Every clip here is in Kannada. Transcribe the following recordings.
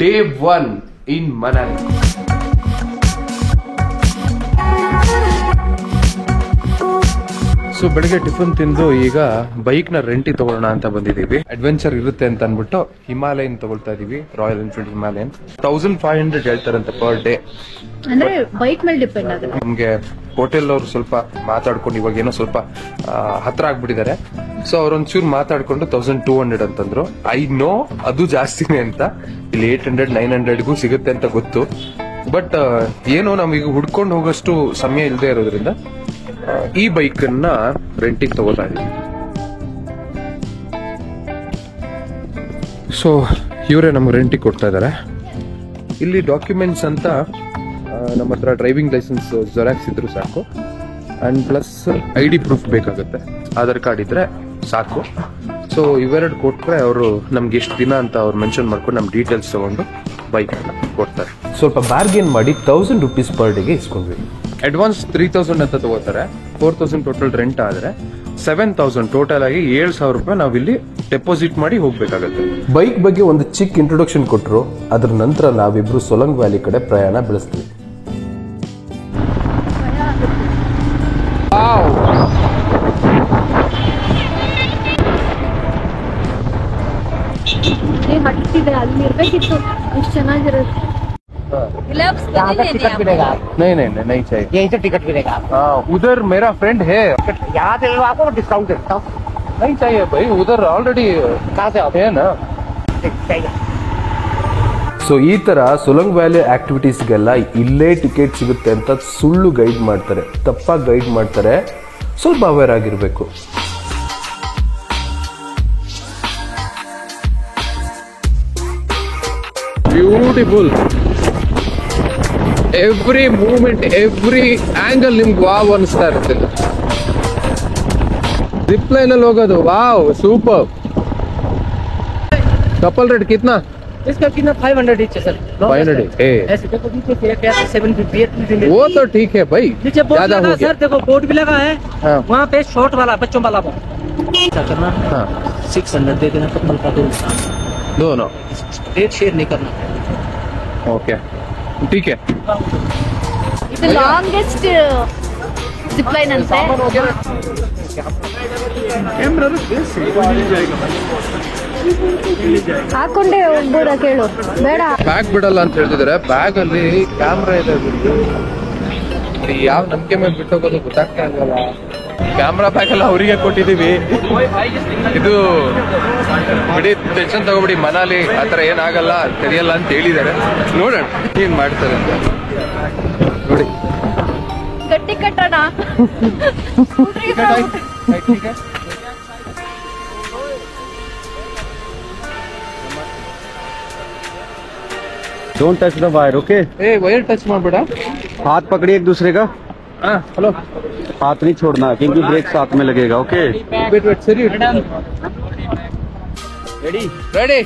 Day 1 in Manali. ಸೊ ಬೆಳಿಗ್ಗೆ ಟಿಫನ್ ತಿಂದು ಈಗ ಬೈಕ್ ನ ರೆಂಟಿಗೆ ತಗೊಳ್ಳೋಣ ಅಂತ ಬಂದಿದೀವಿ. ಅಡ್ವೆಂಚರ್ ಇರುತ್ತೆ ಅಂತ ಅನ್ಬಿಟ್ಟು ಹಿಮಾಲಯನ್ ತಗೊಳ್ತಾ ಇದೀವಿ. ರಾಯಲ್ ಎನ್ಫೀಲ್ಡ್ ಹಿಮಾಲಯನ್ 1500 ಹೇಳ್ತಾರಂತೆ ಪರ್ ಡೇ. ಅಂದ್ರೆ ಬೈಕ್ ಮೇಲೆ ಡಿಪೆಂಡ್ ಆಗುತ್ತೆ. ನಮ್ಗೆ ಹೋಟೆಲ್ ಅವ್ರು ಸ್ವಲ್ಪ ಮಾತಾಡ್ಕೊಂಡು ಇವಾಗ ಏನೋ ಸ್ವಲ್ಪ ಹತ್ರ ಆಗ್ಬಿಟ್ಟಿದ್ದಾರೆ. ಸೊ ಅವ್ರೊಂಚೂರು ಮಾತಾಡ್ಕೊಂಡು 1200 ಅಂತಂದ್ರು. ಐ ನೋ ಅದು ಜಾಸ್ತಿನೇ ಅಂತ. ಇಲ್ಲಿ 800 900ಗೂ ಸಿಗುತ್ತೆ ಅಂತ ಗೊತ್ತು. ಬಟ್ ಏನೋ ನಮೀಗ ಹುಡ್ಕೊಂಡು ಹೋಗೋಷ್ಟು ಸಮಯ ಇಲ್ಲದೆ ಇರೋದ್ರಿಂದ ಈ ಬೈಕ್ ಅನ್ನ ರೆಂಟಿಗೆ ತಗೋತಾ ಇದೀವಿ. ಸೊ ಇವರೇ ನಮ್ಗೆ ರೆಂಟಿಗೆ ಕೊಡ್ತಾ ಇದಾರೆ. ಇಲ್ಲಿ ಡಾಕ್ಯುಮೆಂಟ್ಸ್ ಅಂತ ನಮ್ಮ ಹತ್ರ ಡ್ರೈವಿಂಗ್ ಲೈಸೆನ್ಸ್ ಜೆರಾಕ್ಸ್ ಇದ್ರು ಸಾಕು. ಅಂಡ್ ಪ್ಲಸ್ ID ಪ್ರೂಫ್ ಬೇಕಾಗುತ್ತೆ. ಆಧಾರ್ ಕಾರ್ಡ್ ಇದ್ರೆ ಸಾಕು. ಸೊ ಇವೆರಡು ಕೊಟ್ರೆ ಅವರು ನಮ್ಗೆ ಎಷ್ಟು ದಿನ ಅಂತ ಅವ್ರು ಮೆನ್ಷನ್ ಮಾಡ್ಕೊಂಡು ನಮ್ ಡೀಟೇಲ್ಸ್ ತಗೊಂಡು ಬೈಕ್ ಅನ್ನ ಕೊಡ್ತಾರೆ. ಸ್ವಲ್ಪ ಬಾರ್ಗೇನ್ ಮಾಡಿ 1000 rupees ಪರ್ ಡೇಗೆ ಇಸ್ಕೊಂಡ್ವಿ. ಅಡ್ವಾನ್ಸ್ 3000 ಅಂತ ತಗೋತಾರೆ. 4000 ಟೋಟಲ್ ರೆಂಟ್ ಆದ್ರೆ 7000 ಟೋಟಲ್ ಆಗಿ 7000 ರೂಪಾಯಿ ನಾವಿಲ್ಲಿ ಡೆಪಾಸಿಟ್ ಮಾಡಿ ಹೋಗ್ಬೇಕಾಗತ್ತೆ. ಬೈಕ್ ಬಗ್ಗೆ ಒಂದು ಚಿಕ್ಕ ಇಂಟ್ರೊಡಕ್ಷನ್ ಕೊಟ್ಟರು. ಅದ್ರ ನಂತರ ನಾವಿಬ್ರು ಸೊಲಂಗ್ ವ್ಯಾಲಿ ಕಡೆ ಪ್ರಯಾಣ ಬೆಳೆಸ್ತೀವಿ. ಹಟ್ಟಿದೆ ಅಲ್ಲಿ ಇರ್ಬೇಕಿತ್ತು. ಎಷ್ಟು ಚೆನ್ನಾಗಿರುತ್ತೆ. टिकट मिलेगा। नहीं चाहिए. यहीं से टिकट मिलेगा। उधर मेरा फ्रेंड है. यहाँ से लो, आपको डिस्काउंट देता हूँ। नहीं चाहिए भाई. उधर ऑलरेडी कहाँ से आप है ना. चाहिए। ಸೊ ಈ ತರ ಸೊಲಂಗ್ ವ್ಯಾಲಿ ಆಕ್ಟಿವಿಟೀಸ್ಗೆಲ್ಲ ಇಲ್ಲೇ ಟಿಕೆಟ್ ಸಿಗುತ್ತೆ ಅಂತ ಸುಳ್ಳು ಗೈಡ್ ಮಾಡ್ತಾರೆ. ತಪ್ಪಾಗಿ ಗೈಡ್ ಮಾಡ್ತಾರೆ. ಸ್ವಲ್ಪ ಅವೇರ್ ಆಗಿರ್ಬೇಕು. Beautiful. Every movement every angle ನಿಮ್ಗೆ ವಾವ್ ಅನಿಸ್ತಾ ಇರುತ್ತೆ. ಜಿಪ್ ಲೈನ್ ಅಲ್ಲಿ ಹೋಗೋದು ವಾವ್ ಸೂಪರ್. कपल रेट कितना? इसका कितना 500 each है सर. 500 ऐसे देखो नीचे पे 750 वो तो ठीक है भाई. नीचे बोर्ड ज्यादा लगा हो गया. सर, देखो बोर्ड भी लगा है. हाँ. वहाँ पे शॉर्ट वाला बच्चों वाला क्या करना? हाँ. 600 दे देना कपल का दोनों रेट शेयर नहीं करना. ओके ठीक है. ಇದು ಲಾಂಗೆಸ್ಟ್ ಜಿಪ್ ಲೈನ್ ಅಂತೆ. ಹಾಕೊಂಡೆ ಹೋಗ್ಬೋದಾ ಕೇಳು. ಬೇಡ ಬ್ಯಾಗ್ ಬಿಡಲ್ಲ ಅಂತ ಹೇಳ್ತಿದಾರೆ. ಬ್ಯಾಗ್ ಅಲ್ಲಿ ಕ್ಯಾಮ್ರಾ ಇದೆ. ಯಾವ ನಂಬಿಕೆ ಮೇಲೆ ಬಿಟ್ಟೋಗೋದು ಗೊತ್ತಾಗ್ತಾ ಇಲ್ವಲ್ಲ. ಕ್ಯಾಮ್ರಾ ಬ್ಯಾಗ್ ಎಲ್ಲ ಅವರಿಗೆ ಕೊಟ್ಟಿದೀವಿ. ಇದು ಬಿಡಿ ಟೆನ್ಷನ್ ತಗೋಬಿಡಿ. ಮನಾಲಿ ಆತರ ಏನಾಗಲ್ಲ ತೆರೆಯಲ್ಲ ಅಂತ ಹೇಳಿದಾರೆ. ನೋಡೋಣ ಏನ್ ಮಾಡ್ತಾರೆ ಅಂತ. ನೋಡಿ ಗಟ್ಟಿ ಕಟ್ಟೋಣ. Don't touch the wire, okay? ए वायर टच ಮಾಡ್ಬೇಡ. हाथ पकड़िए एक दूसरे का. हाँ हेलो. हाथ नहीं छोड़ना क्योंकि ब्रेक साथ में लगेगा, ओके? वेट वेट सरी. Ready ready.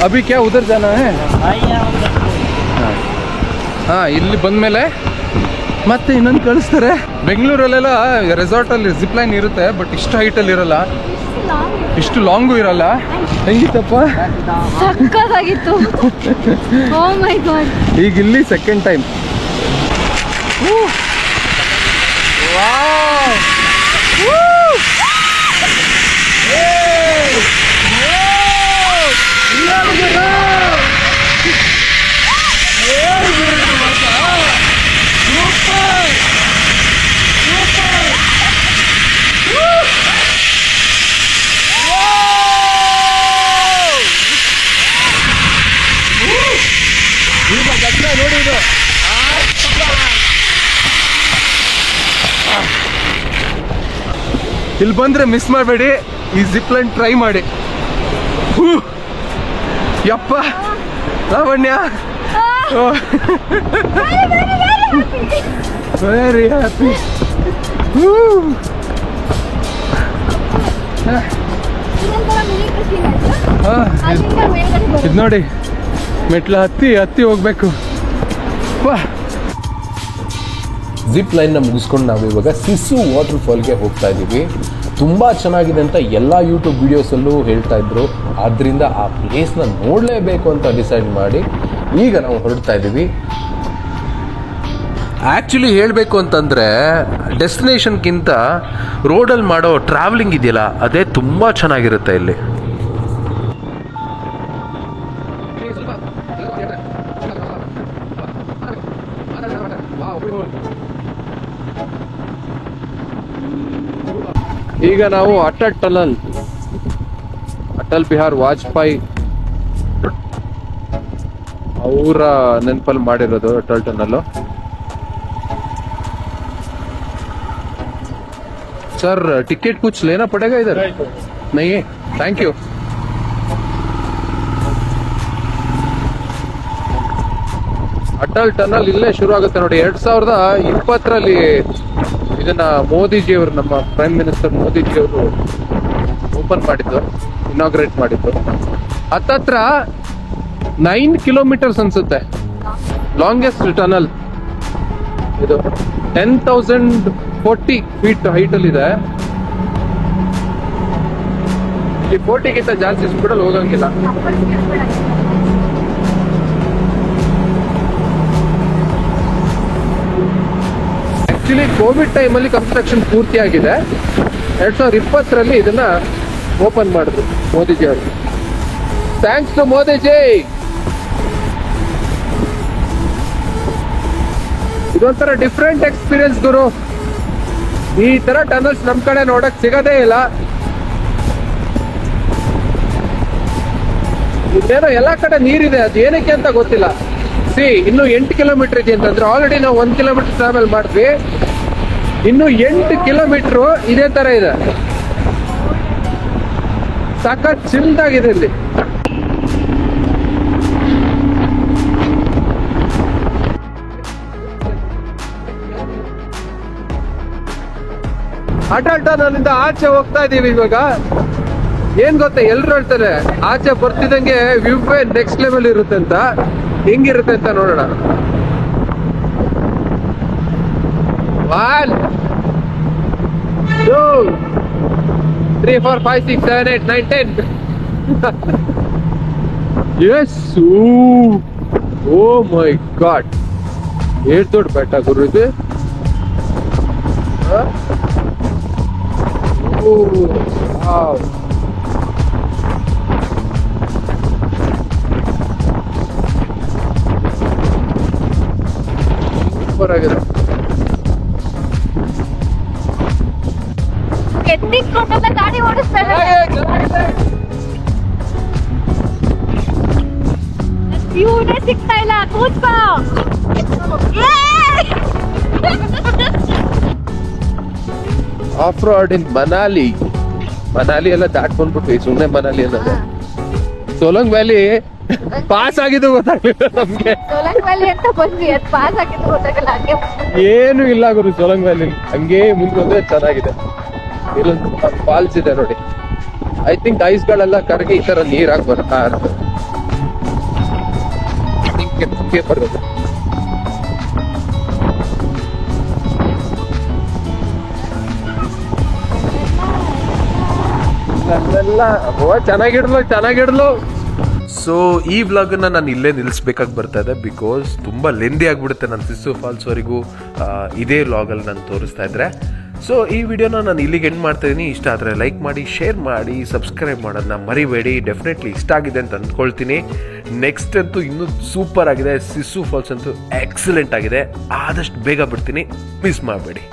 अभी क्या उधर जाना है? ಹಾ ಇಲ್ಲಿ ಬಂದ್ಮೇಲೆ ಮತ್ತೆ ಇನ್ನೊಂದು ಕಳಿಸ್ತಾರೆ. ಬೆಂಗಳೂರಲ್ಲೆಲ್ಲ ರೆಸಾರ್ಟ್ ಅಲ್ಲಿ ಜಿಪ್ ಲೈನ್ ಇರುತ್ತೆ. ಬಟ್ ಇಷ್ಟು ಹೈಟ್ ಅಲ್ಲಿ ಇರಲ್ಲ, ಇಷ್ಟು ಲಾಂಗು ಇರಲ್ಲ. ಹೆಂಗಿತ್ತಪ್ಪ? ಸಕ್ಕತ್ತಾಗಿತ್ತು. ಓ ಮೈ ಗಾಡ್. ಈಗ ಇಲ್ಲಿ ಸೆಕೆಂಡ್ ಟೈಮ್. ಇಲ್ಲಿ ಬಂದ್ರೆ ಮಿಸ್ ಮಾಡಬೇಡಿ, ಈ ಜಿಪ್ ಲೈನ್ ಟ್ರೈ ಮಾಡಿ. ಹೂ, ಯಪ್ಪ ಲಾವಣ್ಯ, ವೆರಿ ಹ್ಯಾಪಿ. ಇದು ನೋಡಿ, ಮೆಟ್ಲ ಹತ್ತಿ ಹೋಗ್ಬೇಕು. ಜಿಪ್ ಲೈನ್ನ ಮುಗಿಸ್ಕೊಂಡು ನಾವು ಇವಾಗ ಸಿಸು ವಾಟರ್ ಫಾಲ್ಗೆ ಹೋಗ್ತಾ ಇದ್ದೀವಿ. ತುಂಬ ಚೆನ್ನಾಗಿದೆ ಅಂತ ಎಲ್ಲ ಯೂಟ್ಯೂಬ್ ವಿಡಿಯೋಸಲ್ಲೂ ಹೇಳ್ತಾ ಇದ್ರು. ಆದ್ದರಿಂದ ಆ ಪ್ಲೇಸ್ನ ನೋಡಲೇಬೇಕು ಅಂತ ಡಿಸೈಡ್ ಮಾಡಿ ಈಗ ನಾವು ಹೊರಡ್ತಾ ಇದ್ದೀವಿ. ಆ್ಯಕ್ಚುಲಿ ಹೇಳಬೇಕು ಅಂತಂದರೆ ಡೆಸ್ಟಿನೇಷನ್ಗಿಂತ ರೋಡಲ್ಲಿ ಮಾಡೋ ಟ್ರಾವೆಲಿಂಗ್ ಇದೆಯಲ್ಲ, ಅದೇ ತುಂಬ ಚೆನ್ನಾಗಿರುತ್ತೆ ಇಲ್ಲಿ. ಈಗ ನಾವು ಅಟಲ್ ಟನಲ್, ಅಟಲ್ ಬಿಹಾರ್ ವಾಜಪೇಯಿ ಅವರ ನೆನಪಲ್ಲಿ ಮಾಡಿರೋದು ಅಟಲ್ ಟನಲ್. सर टिकट कुछ लेना पड़ेगा इधर? नहीं है, थैंक यू. ಅಟಲ್ ಟನಲ್ ಇಲ್ಲೇ ಶುರು ಆಗುತ್ತೆ ನೋಡಿ. 2020ರಲ್ಲಿ ಇದನ್ನ ಮೋದಿಜಿಯವರು, ನಮ್ಮ ಪ್ರೈಮ್ ಮಿನಿಸ್ಟರ್ ಮೋದಿಜಿಯವರು ಓಪನ್ ಮಾಡಿದ್ದು, ಇನಾಗ್ರೇಟ್ ಮಾಡಿದ್ದು. ಹತ್ತತ್ರ 9 ಕಿಲೋಮೀಟರ್ಸ್ ಅನ್ಸುತ್ತೆ ಲಾಂಗೆಸ್ಟ್ ಟನಲ್ ಇದು. 10,040 ಫೀಟ್ ಹೈಟ್ ಅಲ್ಲಿ ಇದೆ. ಈ 40ಗಿಂತ ಜಾಸ್ತಿ ಸ್ಪೀಡಲ್ಲಿ ಹೋಗಂಗಿಲ್ಲ. ಆಕ್ಚುಲಿ ಕೋವಿಡ್ ಟೈಮಲ್ಲಿ ಕನ್ಸ್ಟ್ರಕ್ಷನ್ ಪೂರ್ತಿ ಆಗಿದೆ. 2020ರಲ್ಲಿ ಇದನ್ನ ಓಪನ್ ಮಾಡಿದ್ರು ಮೋದಿಜಿ ಅವರು. Thanks to Modiji. ಇದೊಂಥರ ಡಿಫ್ರೆಂಟ್ ಎಕ್ಸ್ಪೀರಿಯನ್ಸ್ ಗುರು. ಈ ತರ ಟನಲ್ಸ್ ನಮ್ ಕಡೆ ನೋಡಕ್ ಸಿಗೋದೇ ಇಲ್ಲ. ಇದೇನೋ ಎಲ್ಲಾ ಕಡೆ ನೀರಿದೆ, ಅದು ಏನಕ್ಕೆ ಅಂತ ಗೊತ್ತಿಲ್ಲ. ಇನ್ನು 8 ಕಿಲೋಮೀಟರ್ ಇದೆ ಅಂತಂದ್ರೆ ಆಲ್ರೆಡಿ ನಾವು 1 ಕಿಲೋಮೀಟರ್ ಟ್ರಾವೆಲ್ ಮಾಡಿದ್ವಿ. ಇನ್ನು 8 ಕಿಲೋಮೀಟರ್ ಇದೇ ತರ ಇದೆ. ಸಖತ್ ಚಿಲ್ದಾಗಿದೆ ಇಲ್ಲಿ. ಅಟಲ್ ಟನಲ್ ಇಂದ ಆಚೆ ಹೋಗ್ತಾ ಇದೀವಿ ಇವಾಗ. ಏನ್ ಗೊತ್ತಾ, ಎಲ್ರು ಹೇಳ್ತಾರೆ ಆಚೆ ಬರ್ತಿದಂಗೆ ವ್ಯೂ ನೆಕ್ಸ್ಟ್ ಲೆವೆಲ್ ಇರುತ್ತೆ ಅಂತ. ಹೆಂಗಿರುತ್ತೆ ಅಂತ ನೋಡೋಣ. 1 2 3 4 5 6 7 8 9 10. Yes. Oh my God. ಎಷ್ಟು ದೊಡ್ಡ ಬೆಟ್ಟ ಗುರು ಇದು. Wow. ಸೂಪರ್ ಆಗಿದೆ. ಎತ್ತಿಕೊಂಡೆಲ್ಲ ಗಾಡಿ ಓಡಿಸ್ತಾರೆ. ವ್ಯೂನೇ ಸಿಗ್ತಾ ಇಲ್ಲ. ಕೂತ್ಕೋ. ಆಫ್ ರೋಡ್ ಇನ್ ಮನಾಲಿ ಎಲ್ಲ ದಾಟ್ಕೊಂಡ್ಬಿಟ್ವಿ. ಸುಮ್ಮನೆ ಮನಾಲಿ ಅನ್ನೋದು. ಸೋಲಂಗ್ ವ್ಯಾಲಿ ಪಾಸ್ ಆಗಿದ್ದು ಗೊತ್ತಾಗ್ಲಿಲ್ಲ ನಮ್ಗೆ. ಸೋಲಂಗ್ ವ್ಯಾಲಿ ಅಂತ ಬಂದ್ವಿ, ಅದು ಪಾಸ್ ಆಗಿದ್ದು ಗೊತ್ತಾಗಲ್ಲ. ಹಂಗೆ ಏನು ಇಲ್ಲ ಗುರು ಸೋಲಂಗ್ ವ್ಯಾಲಿ. ಹಂಗೆ ಮುಂದೆ ಚೆನ್ನಾಗಿದೆ. ಇಲ್ಲೊಂದು ಫಾಲ್ಸ್ ಇದೆ ನೋಡಿ. ಐ ಥಿಂಕ್ ಐಸ್ಗಳೆಲ್ಲ ಕರಗಿ ಈ ತರ ನೀರಾಗಿ ಬರ್ತಾ ಇರ್ತದೆ. ಬರೋದು ಚೆನ್ನಾಗಿಡ್ಲು. ಸೊ ಈ ವ್ಲಾಗನ್ನ ನಾನು ಇಲ್ಲೇ ನಿಲ್ಲಿಸ್ಬೇಕಾಗಿ ಬರ್ತಾ ಇದೆ. ಬಿಕಾಸ್ ತುಂಬ ಲೆಂದಿ ಆಗಿಬಿಡುತ್ತೆ. ನಾನು ಸಿಸು ಫಾಲ್ಸ್ ವರೆಗೂ ಇದೇ ವ್ಲಾಗಲ್ಲಿ ನಾನು ತೋರಿಸ್ತಾ ಇದ್ರೆ. ಸೊ ಈ ವಿಡಿಯೋನ ನಾನು ಇಲ್ಲಿಗೆ ಎಂಡ್ ಮಾಡ್ತಾ ಇದ್ದೀನಿ. ಇಷ್ಟ ಆದರೆ ಲೈಕ್ ಮಾಡಿ, ಶೇರ್ ಮಾಡಿ, ಸಬ್ಸ್ಕ್ರೈಬ್ ಮಾಡೋದನ್ನ ಮರಿಬೇಡಿ. ಡೆಫಿನೆಟ್ಲಿ ಇಷ್ಟ ಆಗಿದೆ ಅಂತ ಅಂದ್ಕೊಳ್ತೀನಿ. ನೆಕ್ಸ್ಟ್ ಅಂತೂ ಇನ್ನೂ ಸೂಪರ್ ಆಗಿದೆ. ಸಿಸು ಫಾಲ್ಸ್ ಅಂತೂ ಎಕ್ಸಲೆಂಟ್ ಆಗಿದೆ. ಆದಷ್ಟು ಬೇಗ ಬಿಡ್ತೀನಿ, ಮಿಸ್ ಮಾಡಬೇಡಿ.